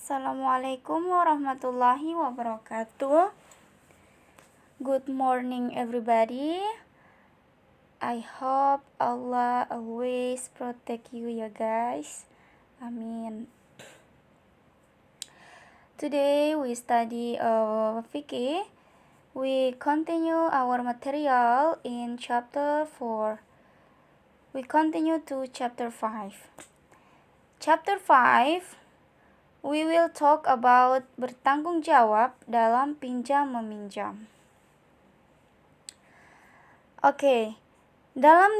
Assalamualaikum warahmatullahi wabarakatuh. Good morning everybody. I hope Allah always protect you ya guys. Amin. Today we study fikih. We continue our material in chapter 4. We continue to chapter 5. Chapter 5 we will talk about bertanggung jawab dalam pinjam meminjam. Oke, dalam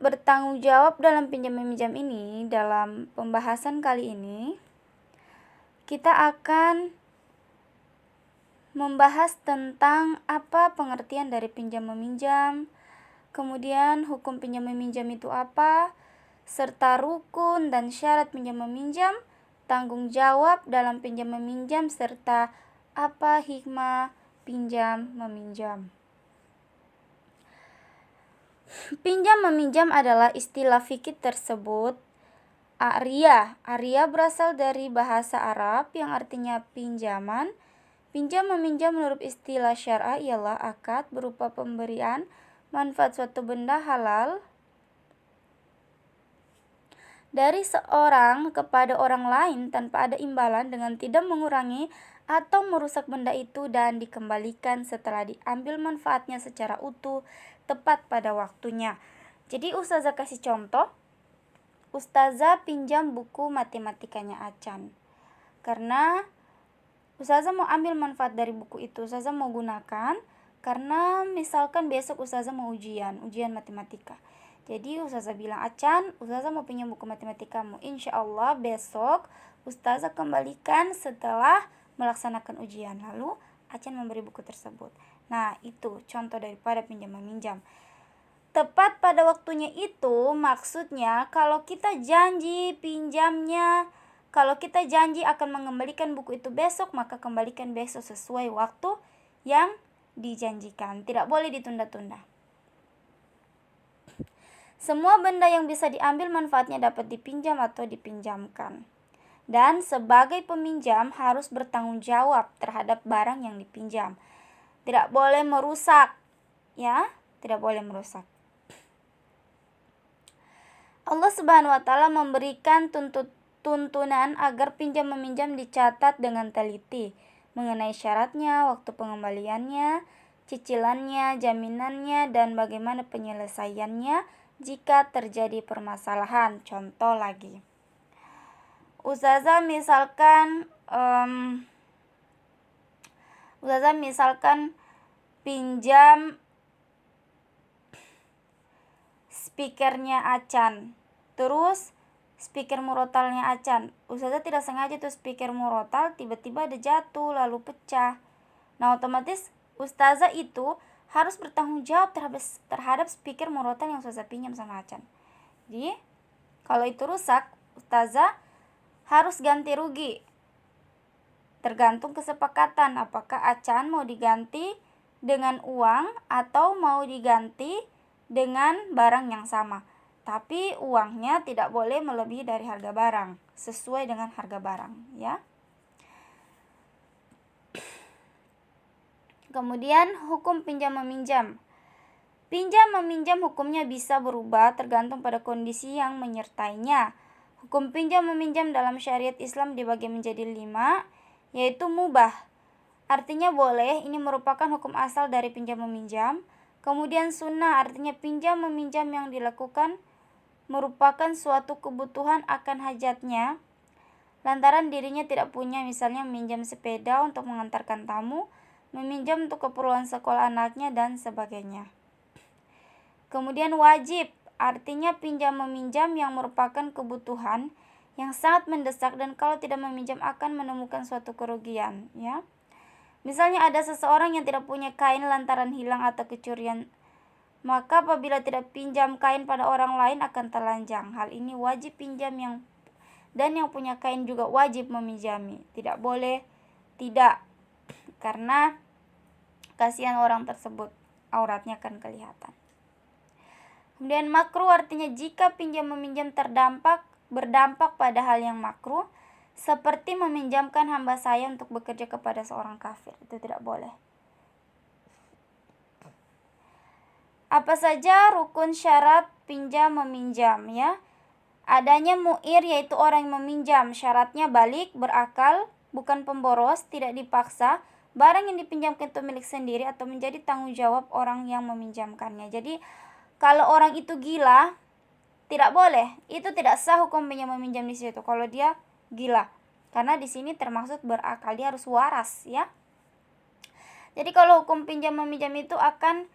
bertanggung jawab dalam pinjam meminjam ini, dalam pembahasan kali ini, kita akan membahas tentang apa pengertian dari pinjam meminjam, kemudian hukum pinjam meminjam itu apa, serta rukun dan syarat pinjam meminjam, tanggung jawab dalam pinjam meminjam, serta apa hikmah pinjam meminjam. Pinjam meminjam adalah istilah fikih tersebut Aria. Aria berasal dari bahasa Arab yang artinya pinjaman. Pinjam meminjam menurut istilah syar'a ialah akad berupa pemberian manfaat suatu benda halal dari seorang kepada orang lain tanpa ada imbalan dengan tidak mengurangi atau merusak benda itu dan dikembalikan setelah diambil manfaatnya secara utuh tepat pada waktunya. Jadi Ustazah kasih contoh. Ustazah pinjam buku matematikanya Acan. Karena Ustazah mau ambil manfaat dari buku itu, Ustazah mau gunakan karena misalkan besok Ustazah mau ujian matematika. Jadi Ustazah bilang, Acan, Ustazah mau pinjam buku matematikamu. Insya Allah besok Ustazah kembalikan setelah melaksanakan ujian. Lalu Acan memberi buku tersebut. Nah, itu contoh daripada pinjam meminjam. Tepat pada waktunya itu maksudnya kalau kita janji pinjamnya, kalau kita janji akan mengembalikan buku itu besok, maka kembalikan besok sesuai waktu yang dijanjikan. Tidak boleh ditunda-tunda. Semua benda yang bisa diambil manfaatnya dapat dipinjam atau dipinjamkan. Dan sebagai peminjam harus bertanggung jawab terhadap barang yang dipinjam. Tidak boleh merusak, ya, tidak boleh merusak. Allah Subhanahu wa taala memberikan tuntunan agar pinjam meminjam dicatat dengan teliti mengenai syaratnya, waktu pengembaliannya, cicilannya, jaminannya, dan bagaimana penyelesaiannya jika terjadi permasalahan. Contoh lagi, Ustazah misalkan pinjam speakernya Acan, terus speaker murotalnya Acan. Ustazah tidak sengaja tuh speaker murotal tiba-tiba ada jatuh lalu pecah. Nah, otomatis Ustazah itu harus bertanggung jawab terhadap speaker murotal yang Ustazah pinjam sama Acan. Jadi kalau itu rusak, Ustazah harus ganti rugi. Tergantung kesepakatan apakah Acan mau diganti dengan uang atau mau diganti dengan barang yang sama. Tapi uangnya tidak boleh melebihi dari harga barang, sesuai dengan harga barang, ya. Kemudian hukum pinjam meminjam. Pinjam meminjam hukumnya bisa berubah tergantung pada kondisi yang menyertainya. Hukum pinjam meminjam dalam syariat Islam dibagi menjadi 5, yaitu mubah. Artinya boleh, ini merupakan hukum asal dari pinjam meminjam. Kemudian sunnah, artinya pinjam meminjam yang dilakukan merupakan suatu kebutuhan akan hajatnya, lantaran dirinya tidak punya, misalnya meminjam sepeda untuk mengantarkan tamu, meminjam untuk keperluan sekolah anaknya, dan sebagainya. Kemudian wajib, artinya pinjam meminjam yang merupakan kebutuhan yang sangat mendesak dan kalau tidak meminjam akan menemukan suatu kerugian, ya. Misalnya ada seseorang yang tidak punya kain lantaran hilang atau kecurian, maka apabila tidak pinjam kain pada orang lain akan telanjang. Hal ini wajib pinjam yang punya kain juga wajib meminjami. Tidak boleh tidak, karena kasihan orang tersebut, auratnya akan kelihatan. Kemudian makruh, artinya jika pinjam meminjam berdampak pada hal yang makruh, seperti meminjamkan hamba saya untuk bekerja kepada seorang kafir. Itu tidak boleh. Apa saja rukun syarat pinjam meminjam ya? Adanya mu'ir, yaitu orang yang meminjam. Syaratnya balik, berakal, bukan pemboros, tidak dipaksa. Barang yang dipinjamkan itu milik sendiri atau menjadi tanggung jawab orang yang meminjamkannya. Jadi kalau orang itu gila, tidak boleh. Itu tidak sah hukum pinjam meminjam di situ kalau dia gila. Karena di sini termaksud berakal, dia harus waras ya. Jadi kalau hukum pinjam meminjam itu akan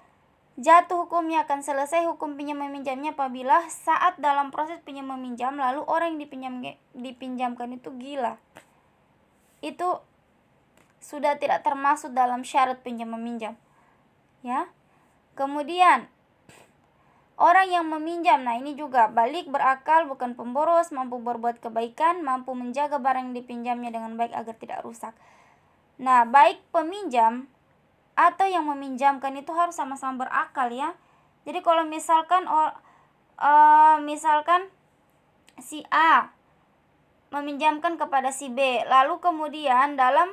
jatuh hukumnya, akan selesai hukum pinjam meminjamnya apabila saat dalam proses pinjam meminjam lalu orang yang dipinjamkan itu gila. Itu sudah tidak termasuk dalam syarat pinjam meminjam. Ya. Kemudian orang yang meminjam, nah ini juga balik, berakal, bukan pemboros, mampu berbuat kebaikan, mampu menjaga barang yang dipinjamnya dengan baik agar tidak rusak. Nah, baik peminjam atau yang meminjamkan itu harus sama-sama berakal ya. Jadi kalau misalkan si A meminjamkan kepada si B, lalu kemudian dalam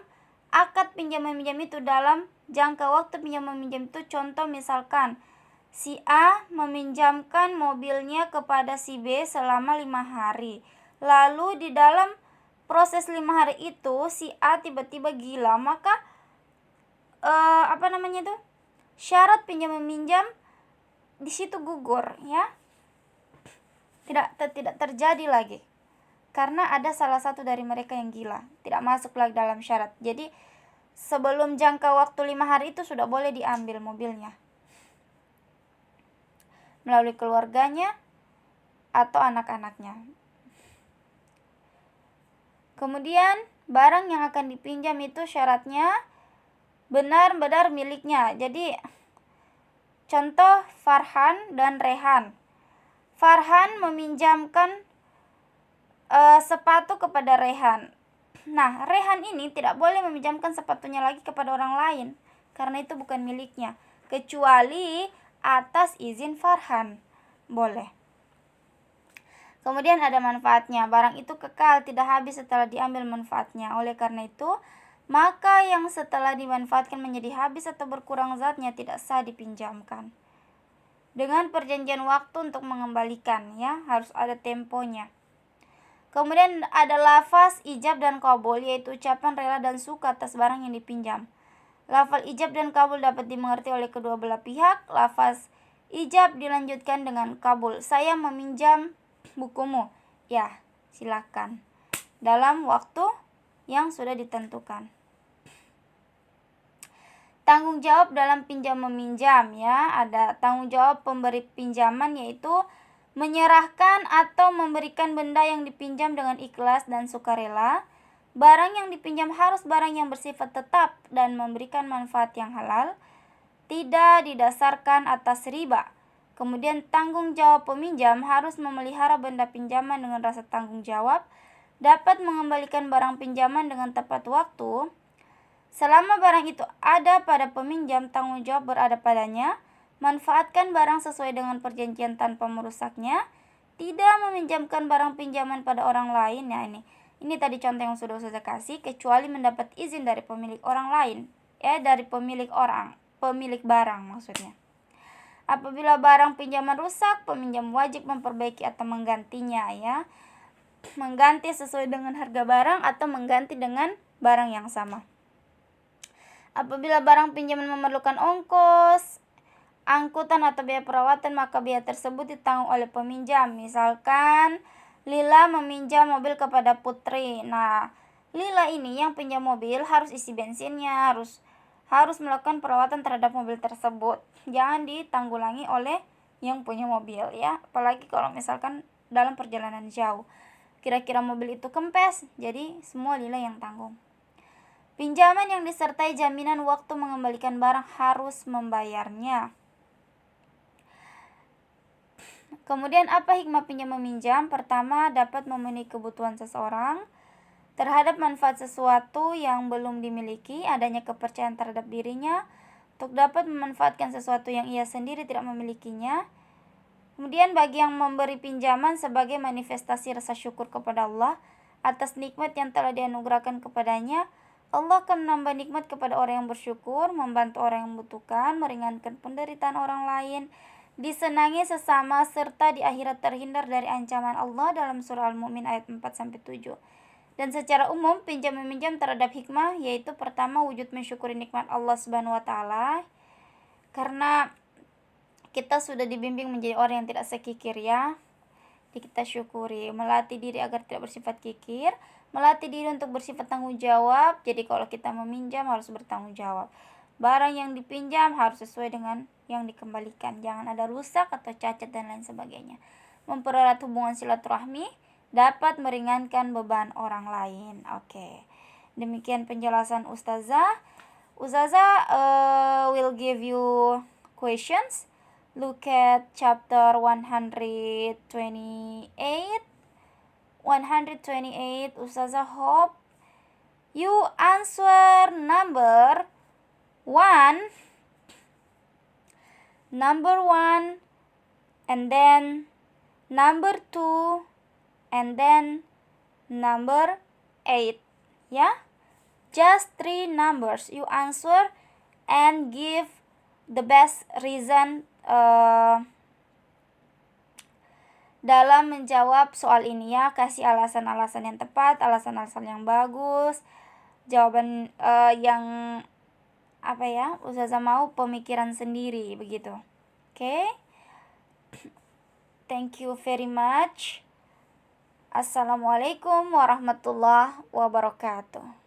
akad pinjam meminjam itu, dalam jangka waktu pinjam meminjam itu, contoh misalkan si A meminjamkan mobilnya kepada si B selama 5 hari. Lalu di dalam proses 5 hari itu si A tiba-tiba gila, maka syarat pinjam meminjam di situ gugur ya. Tidak terjadi lagi. Karena ada salah satu dari mereka yang gila, tidak masuk lagi dalam syarat. Jadi sebelum jangka waktu 5 hari itu sudah boleh diambil mobilnya melalui keluarganya atau anak-anaknya. Kemudian barang yang akan dipinjam itu syaratnya benar-benar miliknya. Jadi contoh Farhan dan Rehan. Farhan meminjamkan sepatu kepada Rehan. Nah, Rehan ini tidak boleh meminjamkan sepatunya lagi kepada orang lain karena itu bukan miliknya, kecuali atas izin Farhan. Boleh. Kemudian ada manfaatnya. Barang itu kekal, tidak habis setelah diambil manfaatnya. Oleh karena itu, maka yang setelah dimanfaatkan menjadi habis atau berkurang zatnya tidak sah dipinjamkan. Dengan perjanjian waktu untuk mengembalikan ya, harus ada temponya. Kemudian ada lafaz ijab dan qabul, yaitu ucapan rela dan suka atas barang yang dipinjam. Lafaz ijab dan qabul dapat dimengerti oleh kedua belah pihak. Lafaz ijab dilanjutkan dengan qabul. Saya meminjam bukumu. Ya, silakan. Dalam waktu yang sudah ditentukan. Tanggung jawab dalam pinjam meminjam ya. Ada tanggung jawab pemberi pinjaman, yaitu menyerahkan atau memberikan benda yang dipinjam dengan ikhlas dan sukarela. Barang yang dipinjam harus barang yang bersifat tetap dan memberikan manfaat yang halal, tidak didasarkan atas riba. Kemudian tanggung jawab peminjam harus memelihara benda pinjaman dengan rasa tanggung jawab, dapat mengembalikan barang pinjaman dengan tepat waktu. Selama barang itu ada pada peminjam, tanggung jawab berada padanya. Manfaatkan barang sesuai dengan perjanjian tanpa merusaknya. Tidak meminjamkan barang pinjaman pada orang lain. Ya, ini tadi contoh yang sudah saya kasih, kecuali mendapat izin dari pemilik orang lain. Ya, dari pemilik barang maksudnya. Apabila barang pinjaman rusak, peminjam wajib memperbaiki atau menggantinya ya. Mengganti sesuai dengan harga barang atau mengganti dengan barang yang sama. Apabila barang pinjaman memerlukan ongkos, angkutan atau biaya perawatan, maka biaya tersebut ditanggung oleh peminjam. Misalkan Lila meminjam mobil kepada Putri. Nah, Lila ini yang pinjam mobil harus isi bensinnya, harus melakukan perawatan terhadap mobil tersebut. Jangan ditanggulangi oleh yang punya mobil ya. Apalagi kalau misalkan dalam perjalanan jauh. Kira-kira mobil itu kempes, jadi semua Lila yang tanggung. Pinjaman yang disertai jaminan waktu mengembalikan barang harus membayarnya. Kemudian apa hikmah pinjam meminjam? Pertama, dapat memenuhi kebutuhan seseorang terhadap manfaat sesuatu yang belum dimiliki, adanya kepercayaan terhadap dirinya untuk dapat memanfaatkan sesuatu yang ia sendiri tidak memilikinya. Kemudian bagi yang memberi pinjaman sebagai manifestasi rasa syukur kepada Allah atas nikmat yang telah dianugerahkan kepadanya. Allah akan menambah nikmat kepada orang yang bersyukur, membantu orang yang membutuhkan, meringankan penderitaan orang lain, disenangi sesama, serta di akhirat terhindar dari ancaman Allah dalam surah Al-Mu'min ayat 4-7. Dan secara umum, pinjam meminjam terhadap hikmah, yaitu pertama, wujud mensyukuri nikmat Allah Subhanahu wa Ta'ala, karena kita sudah dibimbing menjadi orang yang tidak sekikir ya. Jadi kita syukuri, melatih diri agar tidak bersifat kikir, melatih diri untuk bersifat tanggung jawab. Jadi kalau kita meminjam harus bertanggung jawab. Barang yang dipinjam harus sesuai dengan yang dikembalikan. Jangan ada rusak atau cacat dan lain sebagainya. Mempererat hubungan silaturahmi dapat meringankan beban orang lain. Oke. Demikian penjelasan Ustazah. Ustazah will give you questions. Look at chapter 128. Ustazah hope you answer number 1, and then number 2, and then number 8. Ya, just 3 numbers you answer and give the best reason dalam menjawab soal ini ya. Kasih alasan-alasan yang tepat, alasan-alasan yang bagus, jawaban yang apa ya, Ustazah mau pemikiran sendiri begitu. Oke? Thank you very much. Assalamualaikum warahmatullahi wabarakatuh.